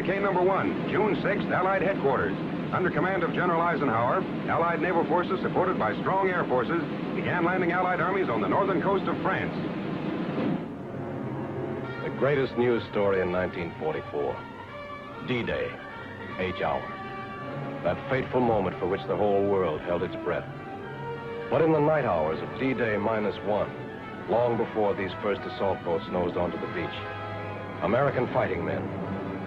Communique number 1, June 6th, Allied headquarters. Under command of General Eisenhower, Allied naval forces supported by strong air forces began landing Allied armies on the northern coast of France. The greatest news story in 1944. D-Day, H-hour. That fateful moment for which the whole world held its breath. But in the night hours of D-Day -1, long before these first assault boats nosed onto the beach, American fighting men,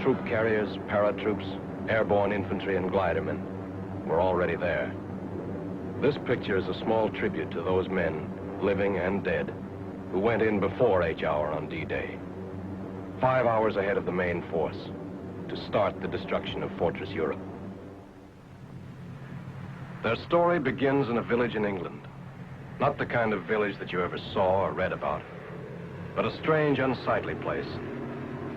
troop carriers, paratroops, airborne infantry, and glidermen were already there. This picture is a small tribute to those men, living and dead, who went in before H-hour on D-Day, 5 hours ahead of the main force, to start the destruction of Fortress Europe. Their story begins in a village in England. Not the kind of village that you ever saw or read about, but a strange, unsightly place.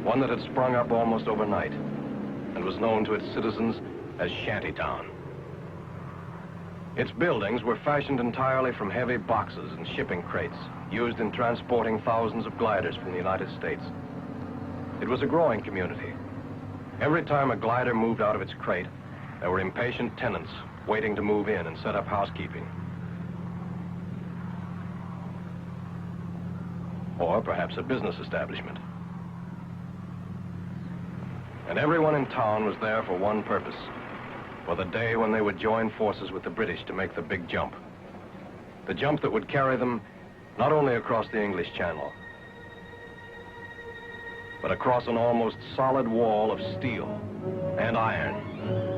One that had sprung up almost overnight and was known to its citizens as Shantytown. Its buildings were fashioned entirely from heavy boxes and shipping crates used in transporting thousands of gliders from the United States. It was a growing community. Every time a glider moved out of its crate, there were impatient tenants waiting to move in and set up housekeeping. Or perhaps a business establishment. And everyone in town was there for one purpose, for the day when they would join forces with the British to make the big jump. The jump that would carry them not only across the English Channel, but across an almost solid wall of steel and iron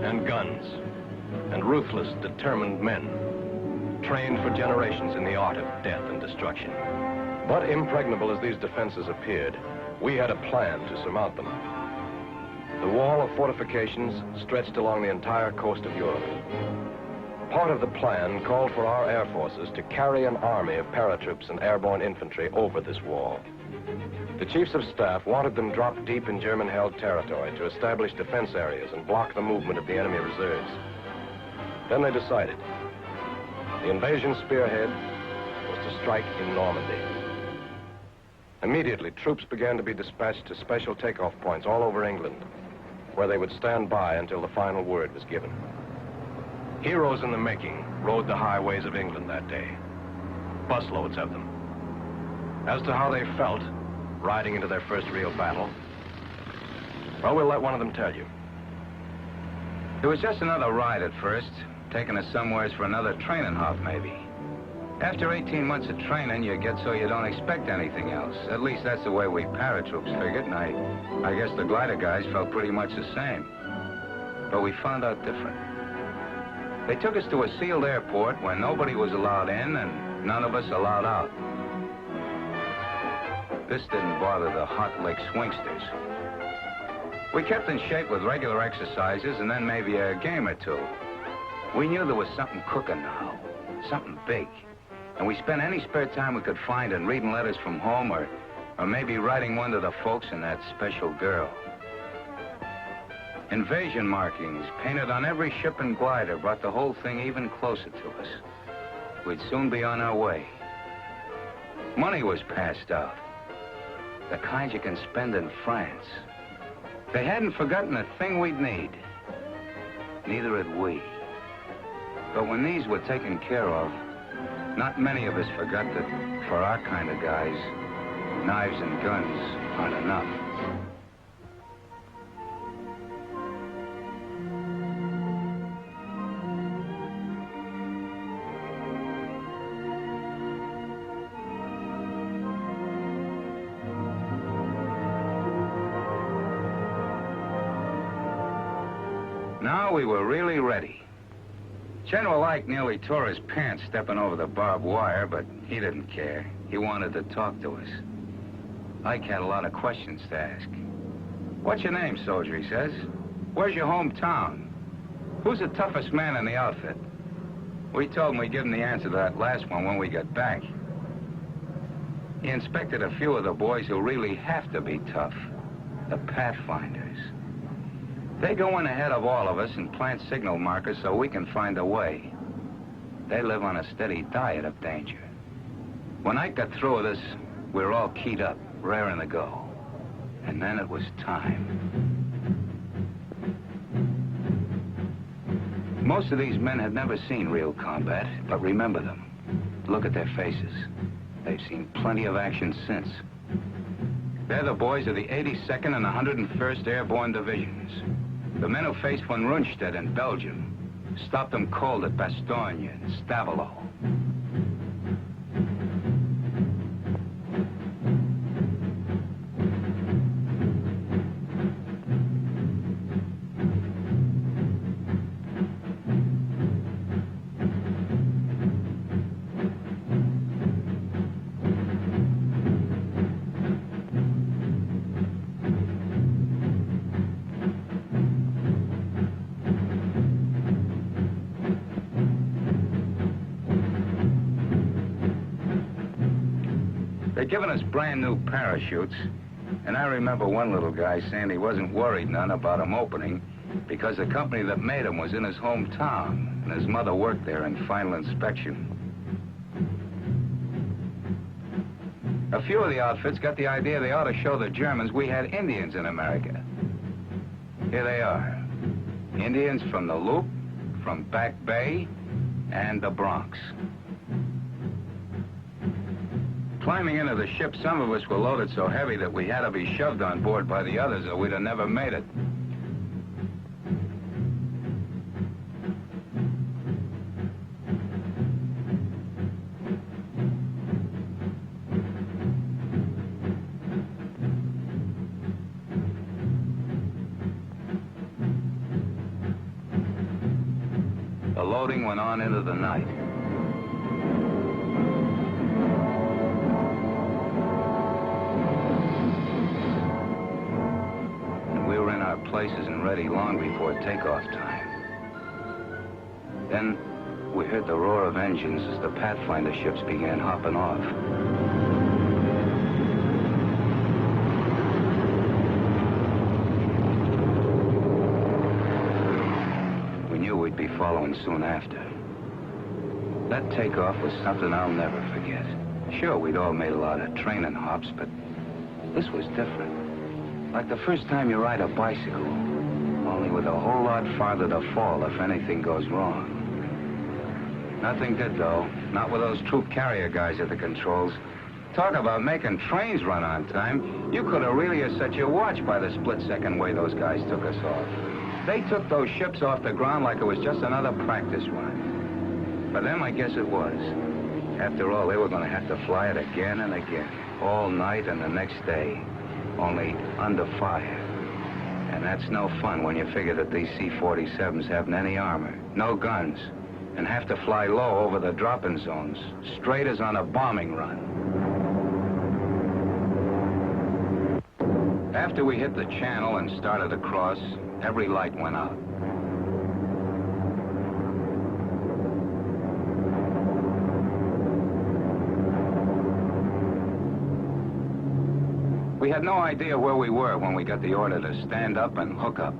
and guns and ruthless, determined men, trained for generations in the art of death and destruction. But impregnable as these defenses appeared, we had a plan to surmount them. The wall of fortifications stretched along the entire coast of Europe. Part of the plan called for our air forces to carry an army of paratroops and airborne infantry over this wall. The chiefs of staff wanted them dropped deep in German-held territory to establish defense areas and block the movement of the enemy reserves. Then they decided. The invasion spearhead was to strike in Normandy. Immediately, troops began to be dispatched to special takeoff points all over England, where they would stand by until the final word was given. Heroes in the making rode the highways of England that day. Busloads of them. As to how they felt, riding into their first real battle, well, we'll let one of them tell you. It was just another ride at first, taking us somewheres for another training hop, maybe. After 18 months of training, you get so you don't expect anything else. At least that's the way we paratroops figured, and I guess the glider guys felt pretty much the same. But we found out different. They took us to a sealed airport where nobody was allowed in and none of us allowed out. This didn't bother the hot lick swingsters. We kept in shape with regular exercises and then maybe a game or two. We knew there was something cooking now, something big. And we spent any spare time we could find in reading letters from home or maybe writing one to the folks and that special girl. Invasion markings painted on every ship and glider brought the whole thing even closer to us. We'd soon be on our way. Money was passed out. The kind you can spend in France. They hadn't forgotten a thing we'd need. Neither had we. But when these were taken care of, not many of us forgot that for our kind of guys, knives and guns aren't enough. Now we were really ready. General Ike nearly tore his pants stepping over the barbed wire, but he didn't care. He wanted to talk to us. Ike had a lot of questions to ask. What's your name, soldier, he says. Where's your hometown? Who's the toughest man in the outfit? We told him we'd give him the answer to that last one when we got back. He inspected a few of the boys who really have to be tough. The Pathfinders. They go in ahead of all of us and plant signal markers so we can find a way. They live on a steady diet of danger. When Ike got through with us, we were all keyed up, raring to go. And then it was time. Most of these men had never seen real combat, but remember them. Look at their faces. They've seen plenty of action since. They're the boys of the 82nd and 101st Airborne Divisions. The men who faced von Rundstedt in Belgium, stopped them cold at Bastogne and Stavelot. They'd given us brand new parachutes, and I remember one little guy saying he wasn't worried none about them opening because the company that made them was in his hometown, and his mother worked there in final inspection. A few of the outfits got the idea they ought to show the Germans we had Indians in America. Here they are. Indians from the Loop, from Back Bay, and the Bronx. Climbing into the ship, some of us were loaded so heavy that we had to be shoved on board by the others or we'd have never made it. The loading went on into the night. Places and ready long before takeoff time. Then we heard the roar of engines as the Pathfinder ships began hopping off. We knew we'd be following soon after. That takeoff was something I'll never forget. Sure, we'd all made a lot of training hops, but this was different. Like the first time you ride a bicycle, only with a whole lot farther to fall if anything goes wrong. Nothing did, though. Not with those troop carrier guys at the controls. Talk about making trains run on time. You could have really set your watch by the split-second way those guys took us off. They took those ships off the ground like it was just another practice run. For them, I guess it was. After all, they were going to have to fly it again and again, all night and the next day. Only under fire. And that's no fun when you figure that these C-47s haven't any armor, no guns, and have to fly low over the drop-in zones, straight as on a bombing run. After we hit the channel and started across, every light went out. We had no idea where we were when we got the order to stand up and hook up.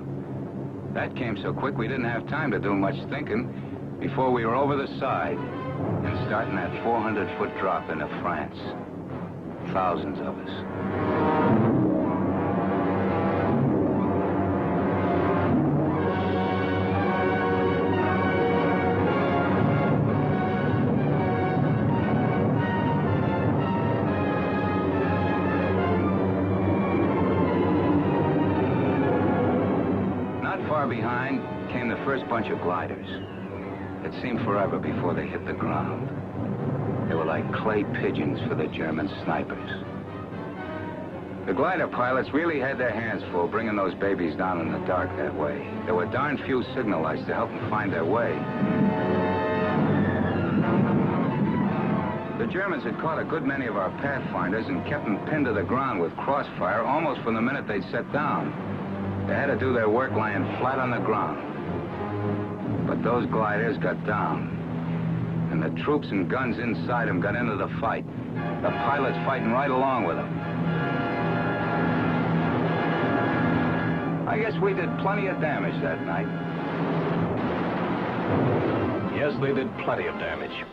That came so quick we didn't have time to do much thinking before we were over the side and starting that 400-foot drop into France. Thousands of us. Behind came the first bunch of gliders. It seemed forever before they hit the ground. They were like clay pigeons for the German snipers. The glider pilots really had their hands full bringing those babies down in the dark that way. There were darn few signal lights to help them find their way. The Germans had caught a good many of our Pathfinders and kept them pinned to the ground with crossfire almost from the minute they'd set down. They had to do their work lying flat on the ground. But those gliders got down. And the troops and guns inside them got into the fight. The pilots fighting right along with them. I guess we did plenty of damage that night. Yes, they did plenty of damage.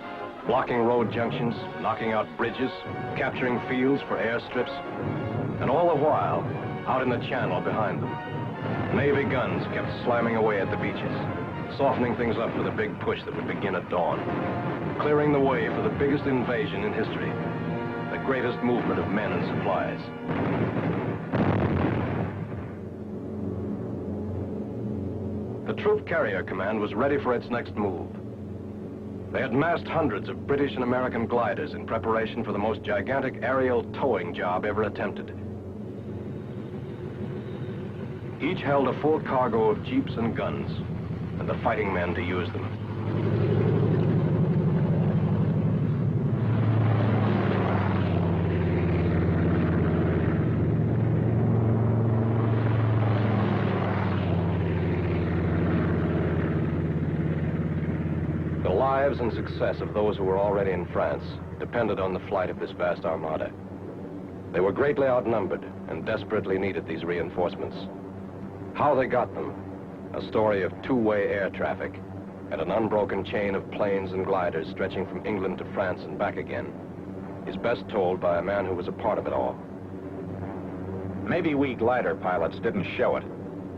Blocking road junctions, knocking out bridges, capturing fields for airstrips. And all the while, out in the channel behind them, Navy guns kept slamming away at the beaches. softening things up for the big push that would begin at dawn, clearing the way for the biggest invasion in history, the greatest movement of men and supplies. The Troop Carrier Command was ready for its next move. They had massed hundreds of British and American gliders in preparation for the most gigantic aerial towing job ever attempted. Each held a full cargo of jeeps and guns, and the fighting men to use them. The lives and success of those who were already in France depended on the flight of this vast armada. They were greatly outnumbered and desperately needed these reinforcements. How they got them, a story of two-way air traffic and an unbroken chain of planes and gliders stretching from England to France and back again, is best told by a man who was a part of it all. Maybe we glider pilots didn't show it,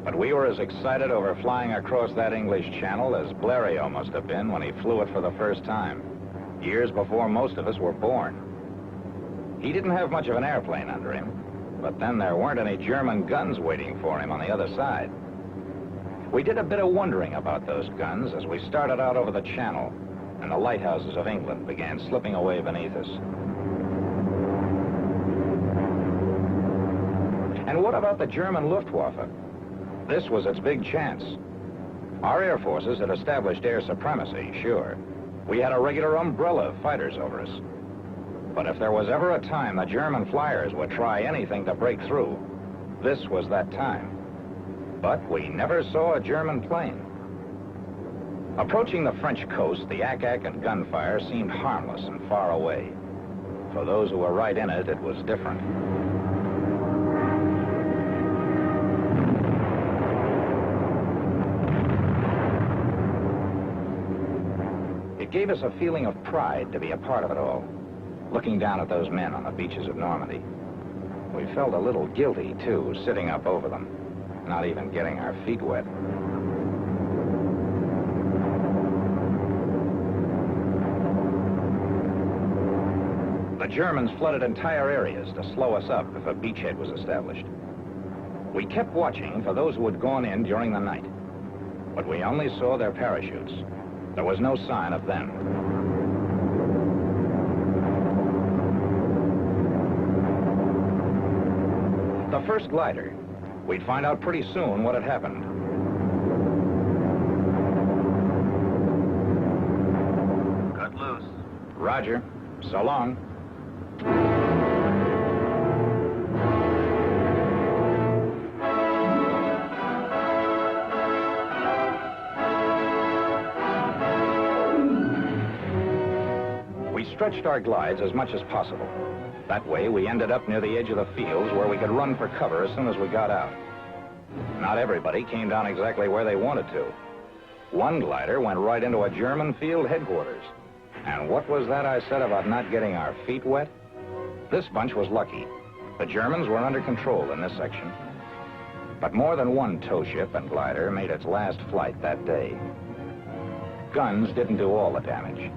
but we were as excited over flying across that English Channel as Blériot must have been when he flew it for the first time, years before most of us were born. He didn't have much of an airplane under him, but then there weren't any German guns waiting for him on the other side. We did a bit of wondering about those guns as we started out over the Channel, and the lighthouses of England began slipping away beneath us. And what about the German Luftwaffe? This was its big chance. Our air forces had established air supremacy, sure. We had a regular umbrella of fighters over us. But if there was ever a time the German flyers would try anything to break through, this was that time. But we never saw a German plane. Approaching the French coast, the ack-ack and gunfire seemed harmless and far away. For those who were right in it, it was different. It gave us a feeling of pride to be a part of it all, looking down at those men on the beaches of Normandy. We felt a little guilty, too, sitting up over them, not even getting our feet wet. The Germans flooded entire areas to slow us up if a beachhead was established. We kept watching for those who had gone in during the night, but we only saw their parachutes. There was no sign of them. The first glider. We'd find out pretty soon what had happened. Cut loose. Roger. So long. We stretched our glides as much as possible. That way, we ended up near the edge of the fields where we could run for cover as soon as we got out. Not everybody came down exactly where they wanted to. One glider went right into a German field headquarters. And what was that I said about not getting our feet wet? This bunch was lucky. The Germans were under control in this section. But more than one tow ship and glider made its last flight that day. Guns didn't do all the damage.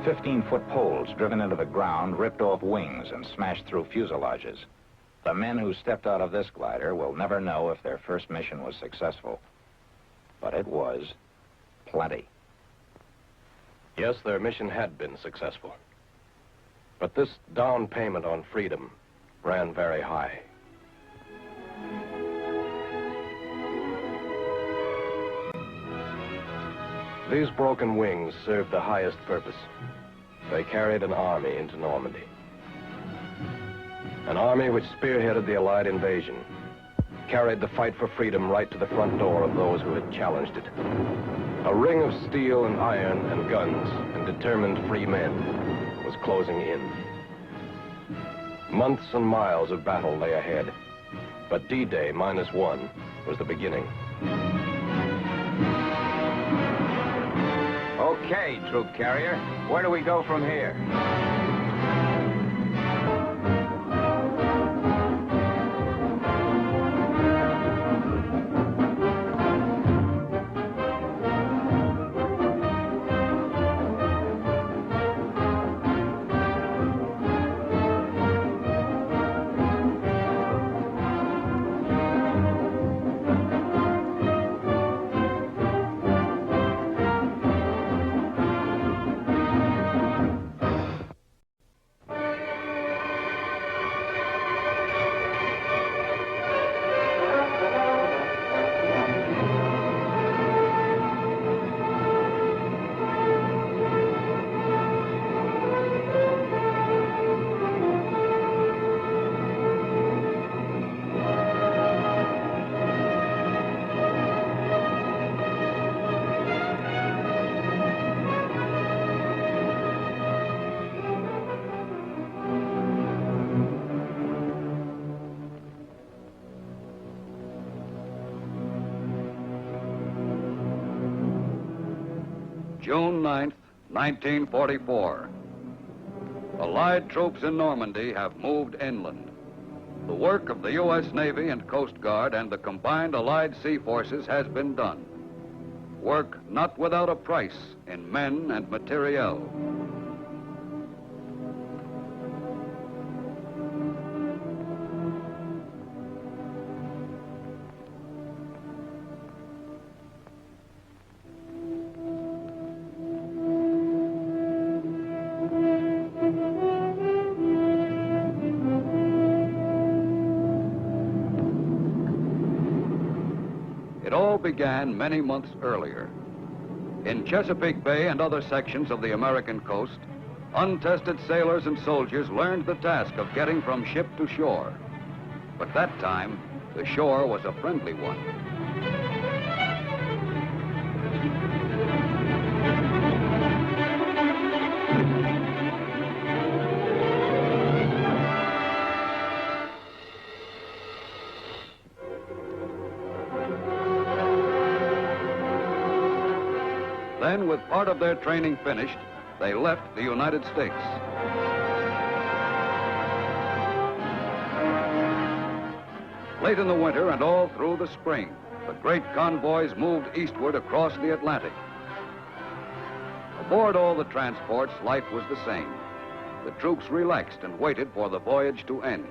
15-foot poles driven into the ground ripped off wings and smashed through fuselages. The men who stepped out of this glider will never know if their first mission was successful. But it was plenty. Yes, their mission had been successful. But this down payment on freedom ran very high. These broken wings served the highest purpose. They carried an army into Normandy. An army which spearheaded the Allied invasion, carried the fight for freedom right to the front door of those who had challenged it. A ring of steel and iron and guns and determined free men was closing in. Months and miles of battle lay ahead, but D-Day -1 was the beginning. Okay, troop carrier. Where do we go from here? June 9th, 1944. Allied troops in Normandy have moved inland. The work of the U.S. Navy and Coast Guard and the combined Allied sea forces has been done. Work not without a price in men and materiel. It all began many months earlier. In Chesapeake Bay and other sections of the American coast, untested sailors and soldiers learned the task of getting from ship to shore. But that time, the shore was a friendly one. Then, with part of their training finished, they left the United States. Late in the winter and all through the spring, the great convoys moved eastward across the Atlantic. Aboard all the transports, life was the same. The troops relaxed and waited for the voyage to end.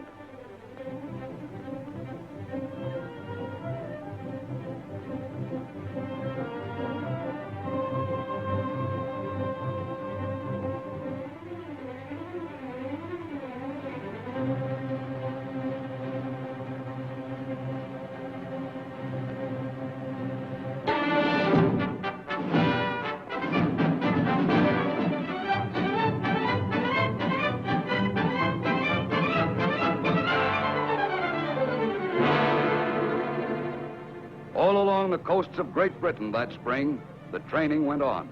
All along the coasts of Great Britain that spring, the training went on.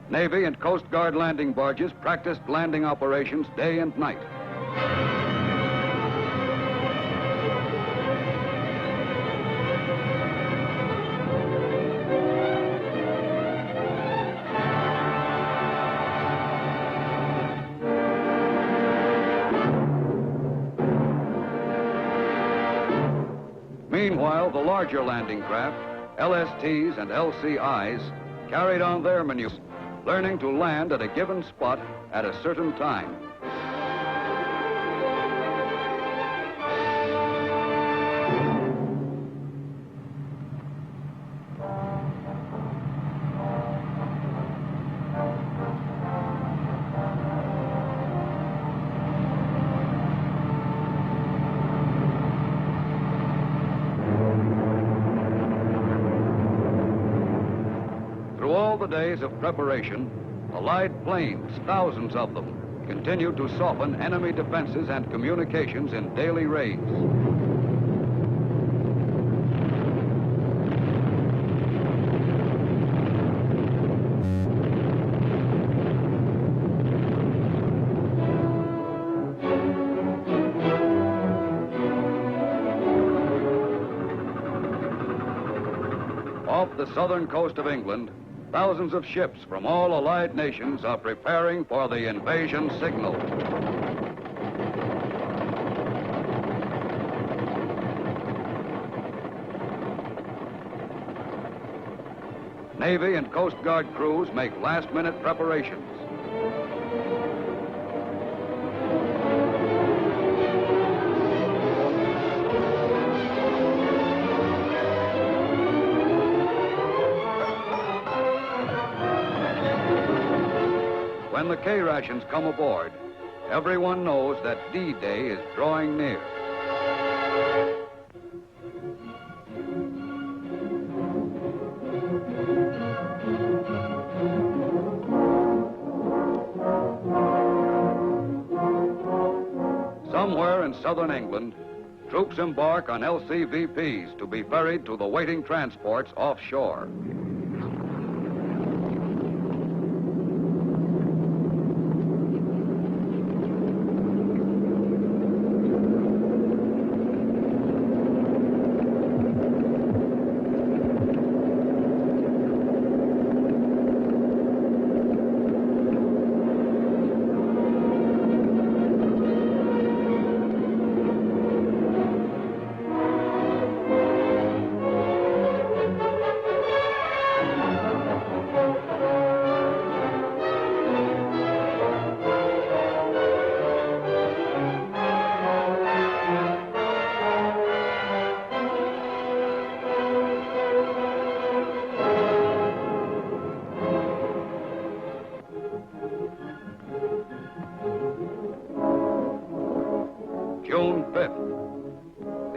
Navy and Coast Guard landing barges practiced landing operations day and night. Meanwhile, the larger landing craft, LSTs and LCIs, carried on their maneuvers, learning to land at a given spot at a certain time. Through all the days of preparation, Allied planes, thousands of them, continued to soften enemy defenses and communications in daily raids. Off the southern coast of England, thousands of ships from all Allied nations are preparing for the invasion signal. Navy and Coast Guard crews make last-minute preparations. When the K-rations come aboard, everyone knows that D-Day is drawing near. Somewhere in southern England, troops embark on LCVPs to be ferried to the waiting transports offshore.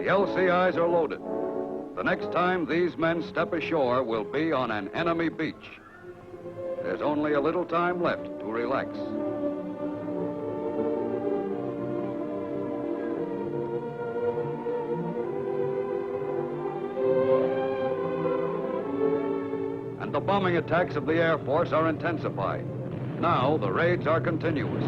LCIs are loaded. The next time these men step ashore will be on an enemy beach. There's only a little time left to relax. And the bombing attacks of the Air Force are intensified. Now the raids are continuous.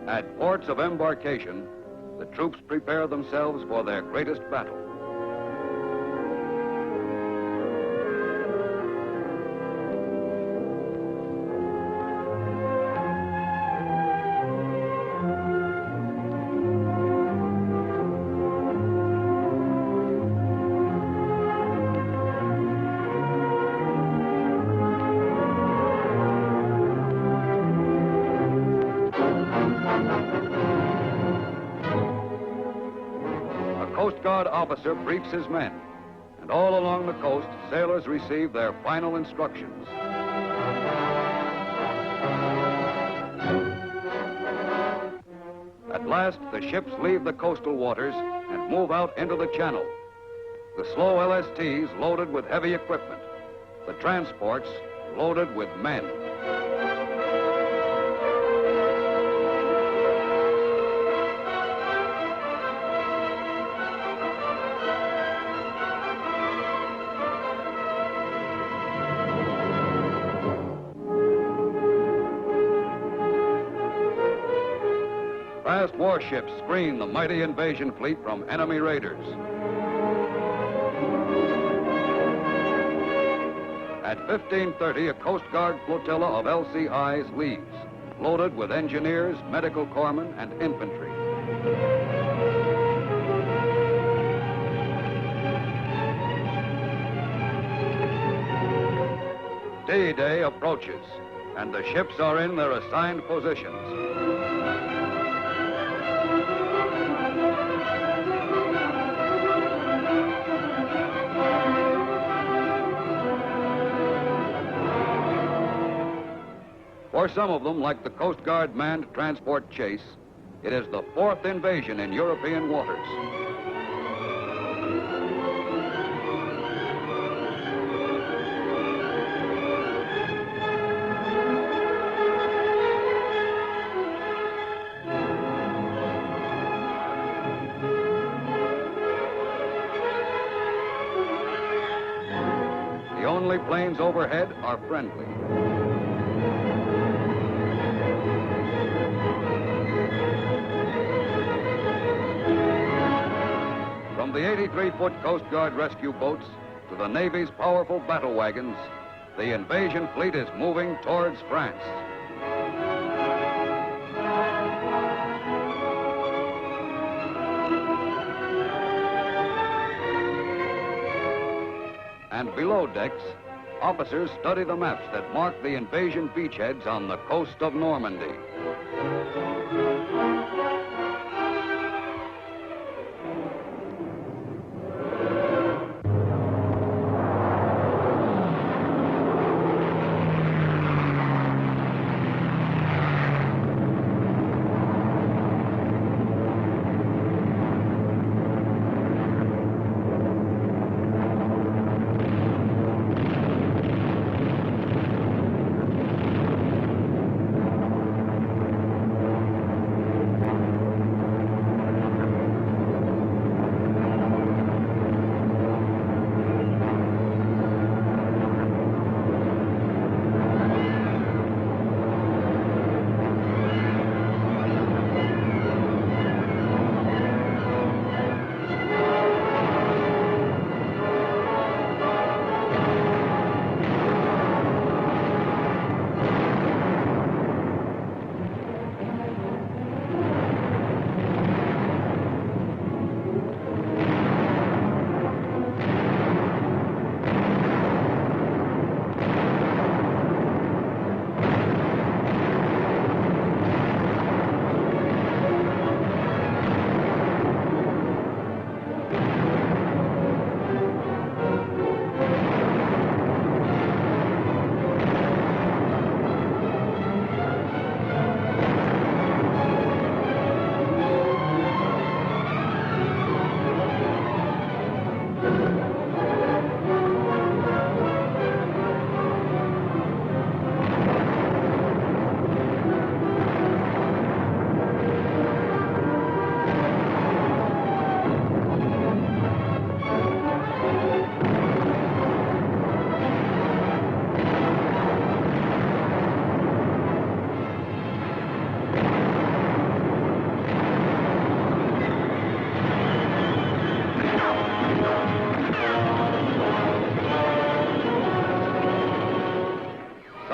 At ports of embarkation, the troops prepare themselves for their greatest battle. Coast Guard officer briefs his men, and all along the coast, sailors receive their final instructions. At last, the ships leave the coastal waters and move out into the channel. The slow LSTs loaded with heavy equipment, the transports loaded with men. Fast warships screen the mighty invasion fleet from enemy raiders. At 15:30, a Coast Guard flotilla of LCIs leaves, loaded with engineers, medical corpsmen, and infantry. D-Day approaches, and the ships are in their assigned positions. For some of them, like the Coast Guard manned transport Chase, it is the fourth invasion in European waters. The only planes overhead are friendly. From the 83-foot Coast Guard rescue boats to the Navy's powerful battle wagons, the invasion fleet is moving towards France. And below decks, officers study the maps that mark the invasion beachheads on the coast of Normandy.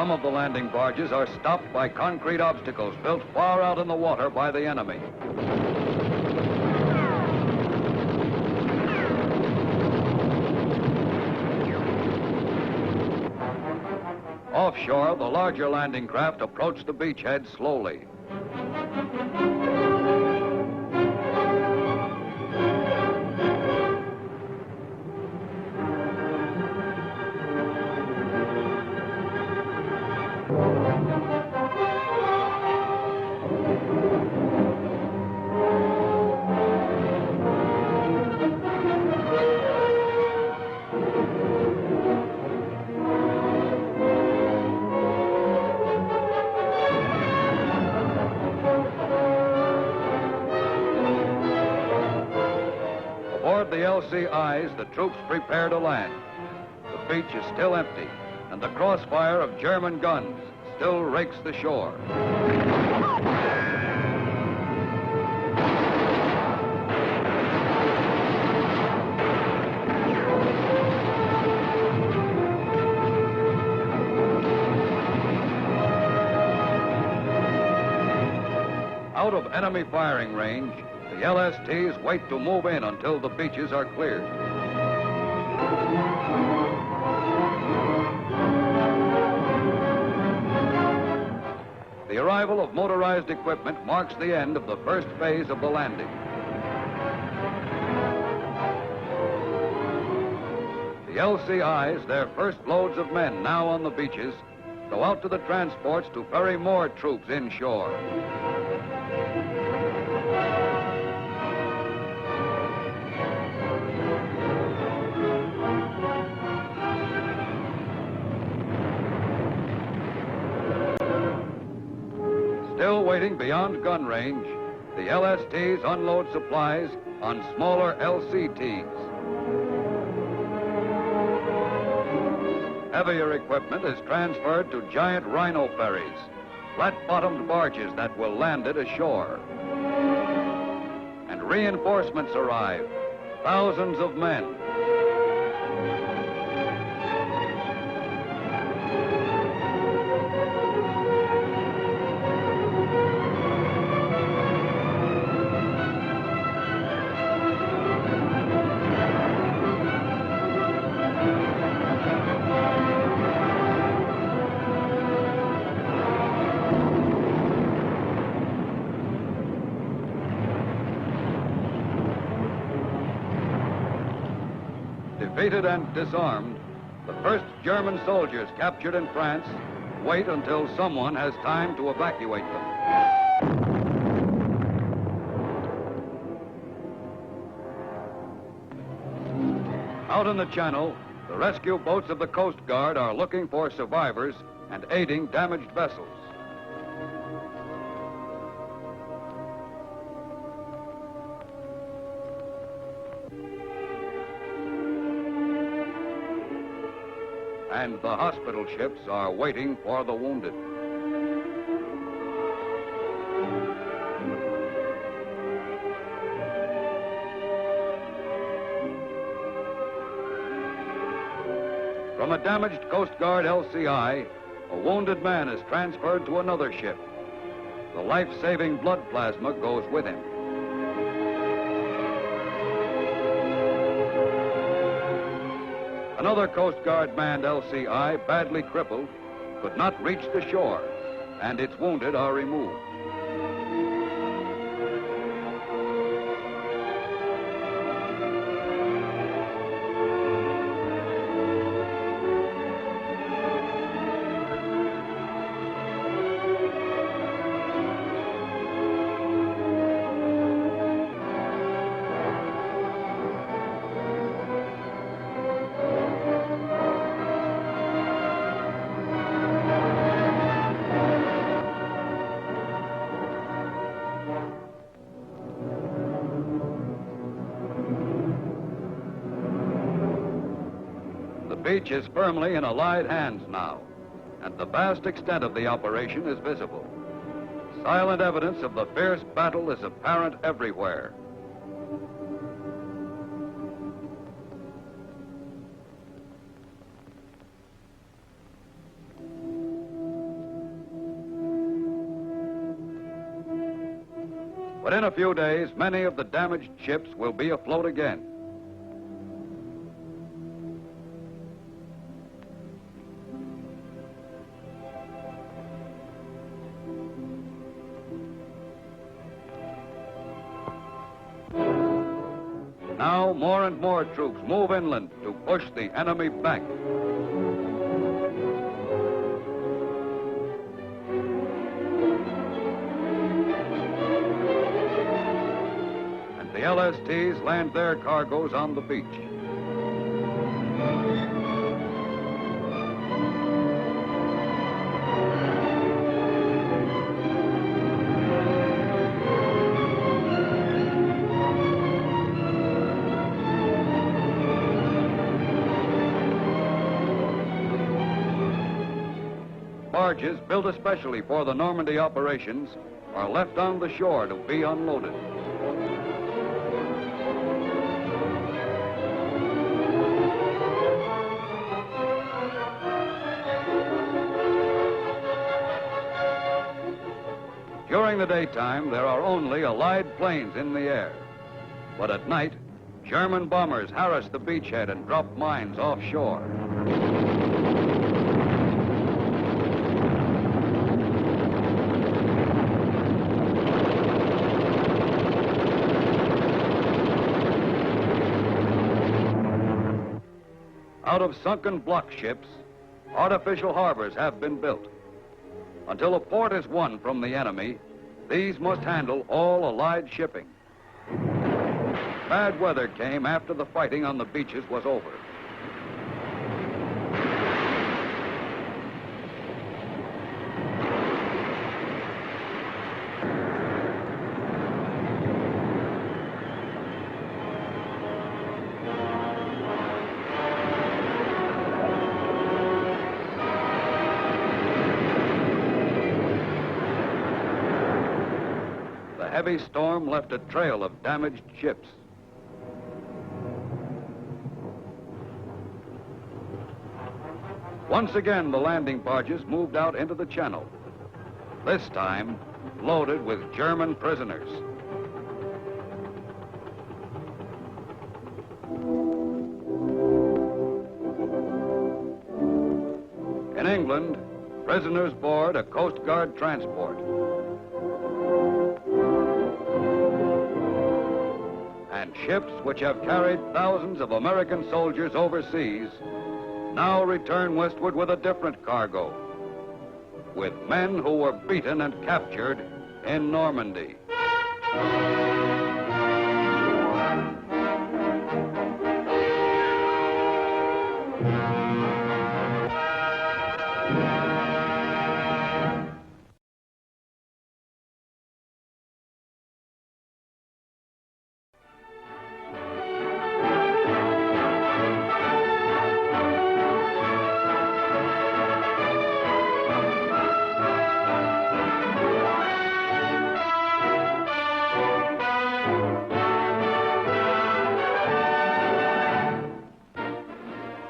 Some of the landing barges are stopped by concrete obstacles built far out in the water by the enemy. Offshore, the larger landing craft approach the beachhead slowly. Aboard the LCIs, the troops prepare to land. The beach is still empty, and the crossfire of German guns still rakes the shore. Out of enemy firing range, the LSTs wait to move in until the beaches are cleared. The arrival of motorized equipment marks the end of the first phase of the landing. The LCIs, their first loads of men now on the beaches, go out to the transports to ferry more troops inshore. Still waiting beyond gun range, the LSTs unload supplies on smaller LCTs. Heavier equipment is transferred to giant rhino ferries, flat-bottomed barges that will land it ashore. And reinforcements arrive, thousands of men. Defeated and disarmed, the first German soldiers captured in France wait until someone has time to evacuate them. Out in the channel, the rescue boats of the Coast Guard are looking for survivors and aiding damaged vessels. And the hospital ships are waiting for the wounded. From a damaged Coast Guard LCI, a wounded man is transferred to another ship. The life-saving blood plasma goes with him. Another Coast Guard manned LCI, badly crippled, could not reach the shore, and its wounded are removed. The beach is firmly in Allied hands now, and the vast extent of the operation is visible. Silent evidence of the fierce battle is apparent everywhere. Within a few days, many of the damaged ships will be afloat again. Now, more and more troops move inland to push the enemy back. And the LSTs land their cargoes on the beach. Barges built especially for the Normandy operations are left on the shore to be unloaded. During the daytime, there are only Allied planes in the air. But at night, German bombers harass the beachhead and drop mines offshore. Out of sunken block ships, artificial harbors have been built. Until a port is won from the enemy, these must handle all Allied shipping. Bad weather came after the fighting on the beaches was over. The heavy storm left a trail of damaged ships. Once again, the landing barges moved out into the channel, this time loaded with German prisoners. In England, prisoners board a Coast Guard transport. And ships which have carried thousands of American soldiers overseas now return westward with a different cargo, with men who were beaten and captured in Normandy.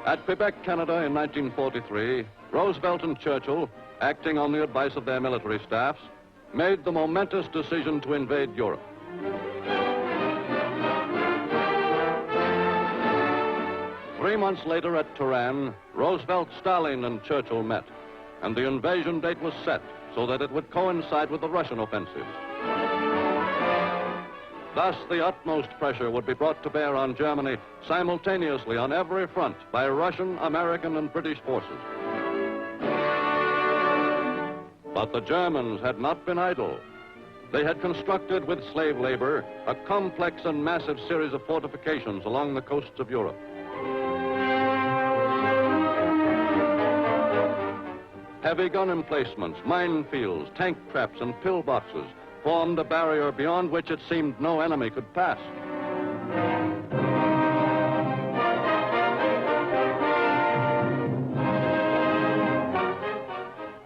At Quebec, Canada in 1943, Roosevelt and Churchill, acting on the advice of their military staffs, made the momentous decision to invade Europe. Three months later at Tehran, Roosevelt, Stalin, and Churchill met, and the invasion date was set so that it would coincide with the Russian offensive. Thus, the utmost pressure would be brought to bear on Germany simultaneously on every front by Russian, American, and British forces. But the Germans had not been idle. They had constructed with slave labor a complex and massive series of fortifications along the coasts of Europe. Heavy gun emplacements, minefields, tank traps, and pillboxes formed a barrier beyond which it seemed no enemy could pass.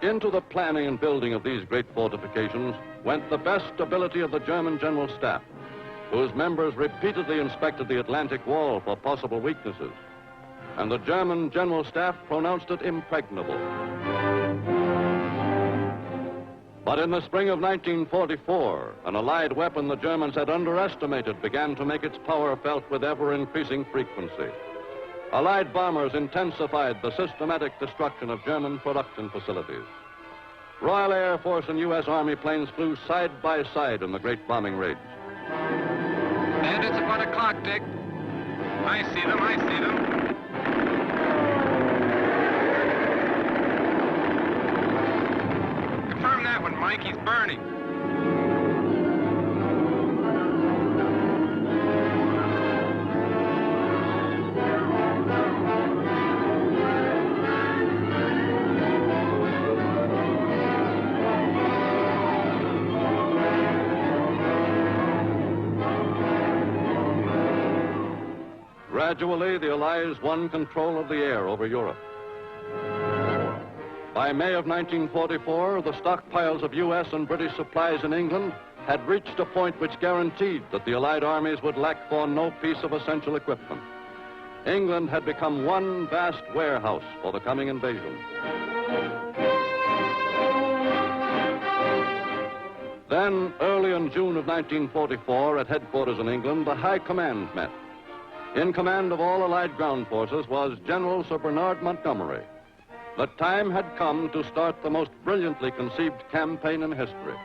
Into the planning and building of these great fortifications went the best ability of the German General Staff, whose members repeatedly inspected the Atlantic Wall for possible weaknesses, and the German General Staff pronounced it impregnable. But in the spring of 1944, an Allied weapon the Germans had underestimated began to make its power felt with ever-increasing frequency. Allied bombers intensified the systematic destruction of German production facilities. Royal Air Force and U.S. Army planes flew side by side in the great bombing raids. Bandits up on the clock, Dick. I see them. Confirm that one, Mike. He's burning. Gradually, the Allies won control of the air over Europe. By May of 1944, the stockpiles of U.S. and British supplies in England had reached a point which guaranteed that the Allied armies would lack for no piece of essential equipment. England had become one vast warehouse for the coming invasion. Then, early in June of 1944, at headquarters in England, the High Command met. In command of all Allied ground forces was General Sir Bernard Montgomery. The time had come to start the most brilliantly conceived campaign in history.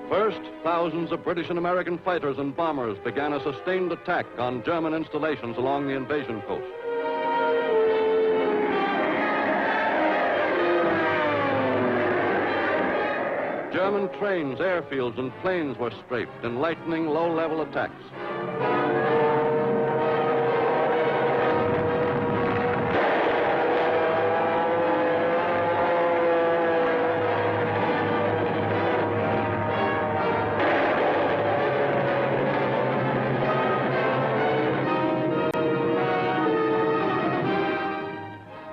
First, thousands of British and American fighters and bombers began a sustained attack on German installations along the invasion coast. German trains, airfields, and planes were strafed, enlightening low-level attacks.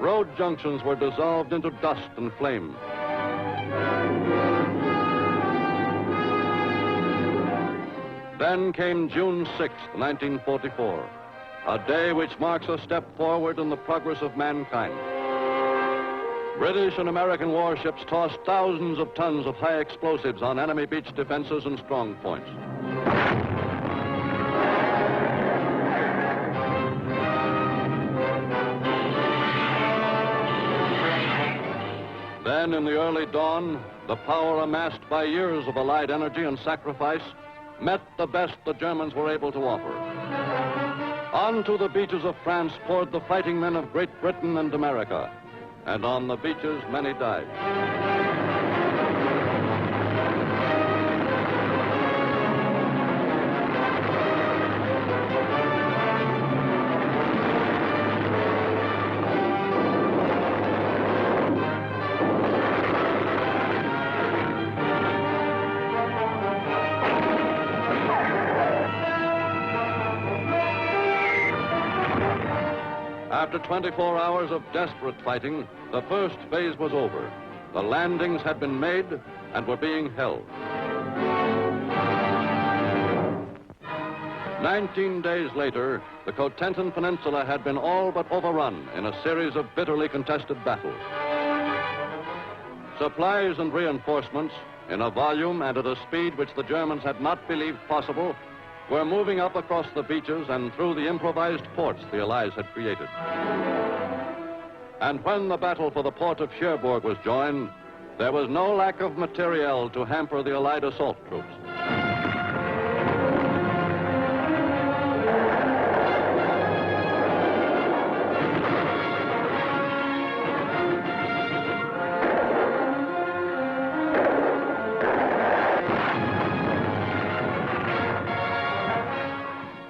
Road junctions were dissolved into dust and flame. Then came June 6th, 1944, a day which marks a step forward in the progress of mankind. British and American warships tossed thousands of tons of high explosives on enemy beach defenses and strong points. Then, in the early dawn, the power amassed by years of Allied energy and sacrifice met the best the Germans were able to offer. Onto the beaches of France poured the fighting men of Great Britain and America, and on the beaches many died. After 24 hours of desperate fighting, the first phase was over. The landings had been made and were being held. 19 days later, the Cotentin Peninsula had been all but overrun in a series of bitterly contested battles. Supplies and reinforcements, in a volume and at a speed which the Germans had not believed possible, were moving up across the beaches and through the improvised ports the Allies had created. And when the battle for the port of Cherbourg was joined, there was no lack of materiel to hamper the Allied assault troops.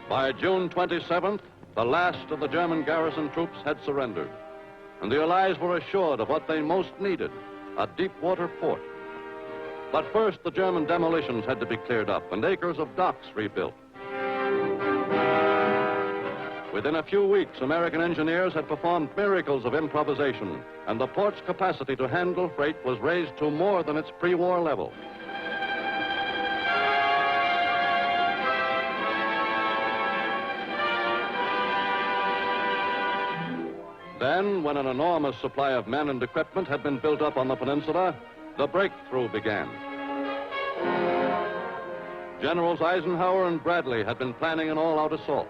By June 27th, the last of the German garrison troops had surrendered, and the Allies were assured of what they most needed, a deep-water port. But first, the German demolitions had to be cleared up and acres of docks rebuilt. Within a few weeks, American engineers had performed miracles of improvisation, and the port's capacity to handle freight was raised to more than its pre-war level. Then, when an enormous supply of men and equipment had been built up on the peninsula, the breakthrough began. Generals Eisenhower and Bradley had been planning an all-out assault.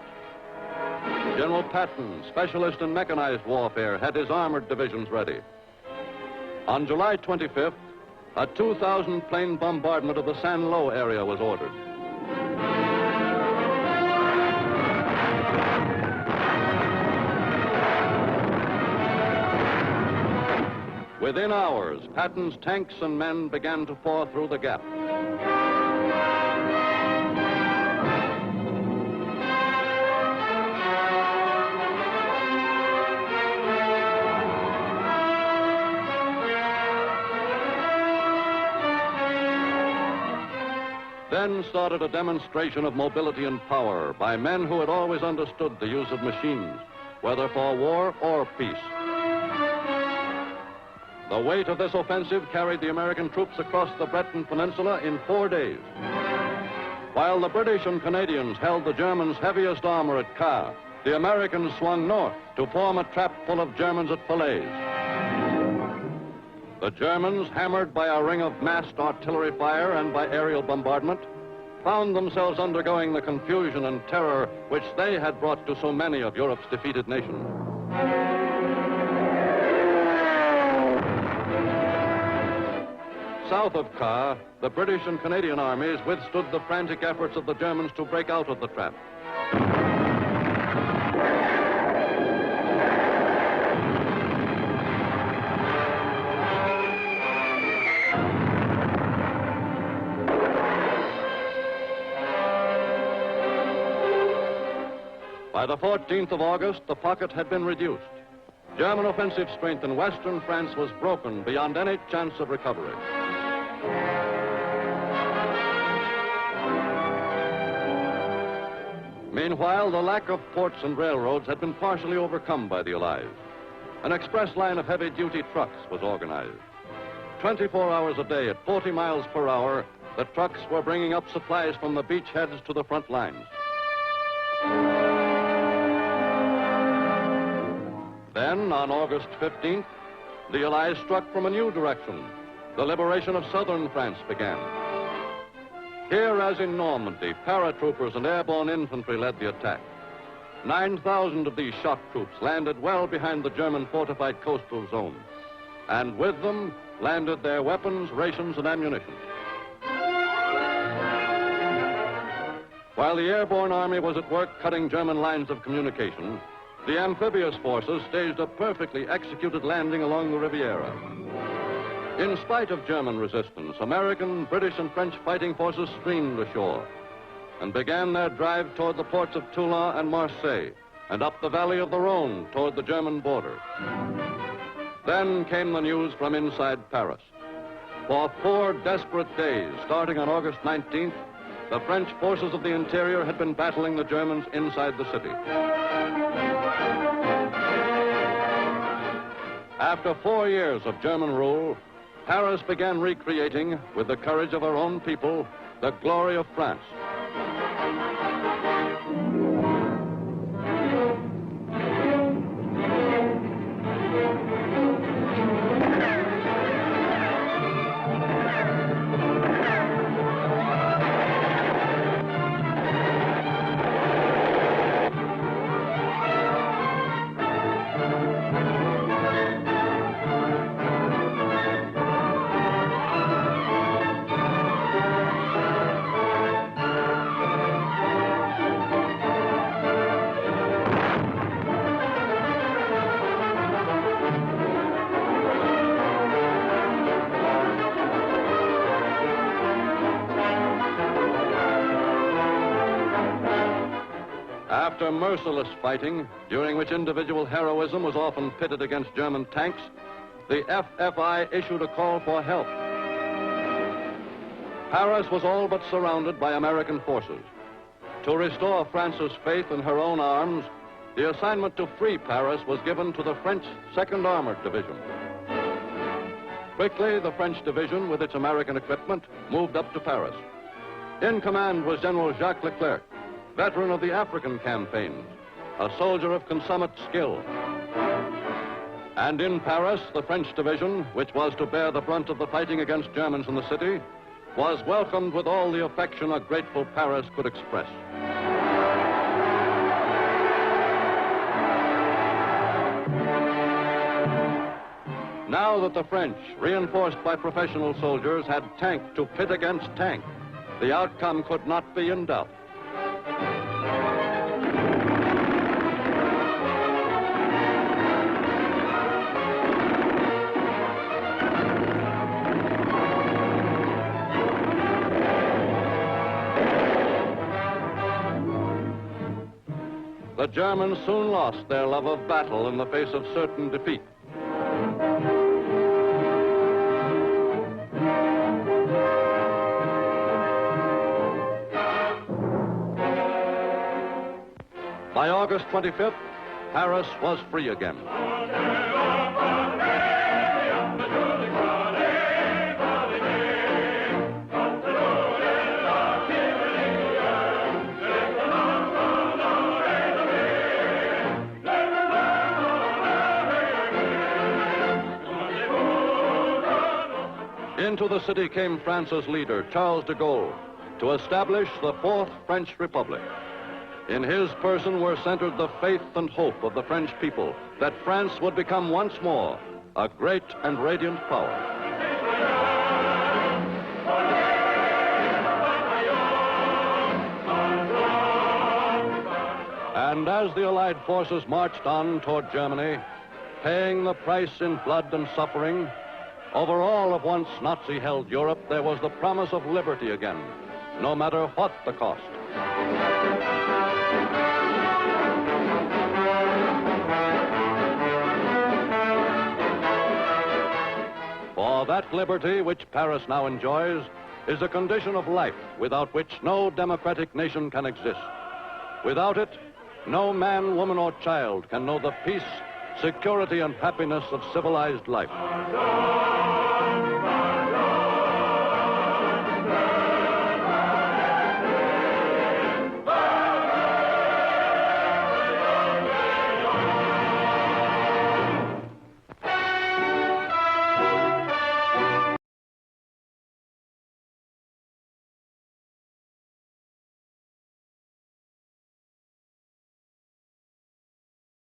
General Patton, specialist in mechanized warfare, had his armored divisions ready. On July 25th, a 2,000-plane bombardment of the San Lo area was ordered. Within hours, Patton's tanks and men began to pour through the gap. Then started a demonstration of mobility and power by men who had always understood the use of machines, whether for war or peace. The weight of this offensive carried the American troops across the Breton Peninsula in 4 days, while the British and Canadians held the Germans' heaviest armor at Caen. The Americans swung north to form a trap full of Germans at Falaise. The Germans, hammered by a ring of massed artillery fire and by aerial bombardment, found themselves undergoing the confusion and terror which they had brought to so many of Europe's defeated nations. South of Caen, the British and Canadian armies withstood the frantic efforts of the Germans to break out of the trap. By the 14th of August, the pocket had been reduced. German offensive strength in western France was broken beyond any chance of recovery. Meanwhile, the lack of ports and railroads had been partially overcome by the Allies. An express line of heavy-duty trucks was organized. 24 hours a day at 40 miles per hour, the trucks were bringing up supplies from the beachheads to the front lines. Then, on August 15th, the Allies struck from a new direction. The liberation of southern France began. Here, as in Normandy, paratroopers and airborne infantry led the attack. 9,000 of these shock troops landed well behind the German fortified coastal zone. And with them landed their weapons, rations, and ammunition. While the airborne army was at work cutting German lines of communication, the amphibious forces staged a perfectly executed landing along the Riviera. In spite of German resistance, American, British, and French fighting forces streamed ashore and began their drive toward the ports of Toulon and Marseille and up the valley of the Rhone toward the German border. Then came the news from inside Paris. For 4 desperate days, starting on August 19th, the French forces of the interior had been battling the Germans inside the city. After 4 years of German rule, Paris began recreating, with the courage of her own people, the glory of France. After merciless fighting, during which individual heroism was often pitted against German tanks, the FFI issued a call for help. Paris was all but surrounded by American forces. To restore France's faith in her own arms, the assignment to free Paris was given to the French 2nd Armored Division. Quickly, the French division, with its American equipment, moved up to Paris. In command was General Jacques Leclerc, veteran of the African campaigns, a soldier of consummate skill. And in Paris, the French division, which was to bear the brunt of the fighting against Germans in the city, was welcomed with all the affection a grateful Paris could express. Now that the French, reinforced by professional soldiers, had tank to pit against tank, the outcome could not be in doubt. The Germans soon lost their love of battle in the face of certain defeat. By August 25th, Paris was free again. Into the city came France's leader, Charles de Gaulle, to establish the Fourth French Republic. In his person were centered the faith and hope of the French people that France would become once more a great and radiant power. And as the Allied forces marched on toward Germany, paying the price in blood and suffering, over all of once Nazi-held Europe, there was the promise of liberty again, no matter what the cost. For that liberty which Paris now enjoys is a condition of life without which no democratic nation can exist. Without it, no man, woman, or child can know the peace, security, and happiness of civilized life.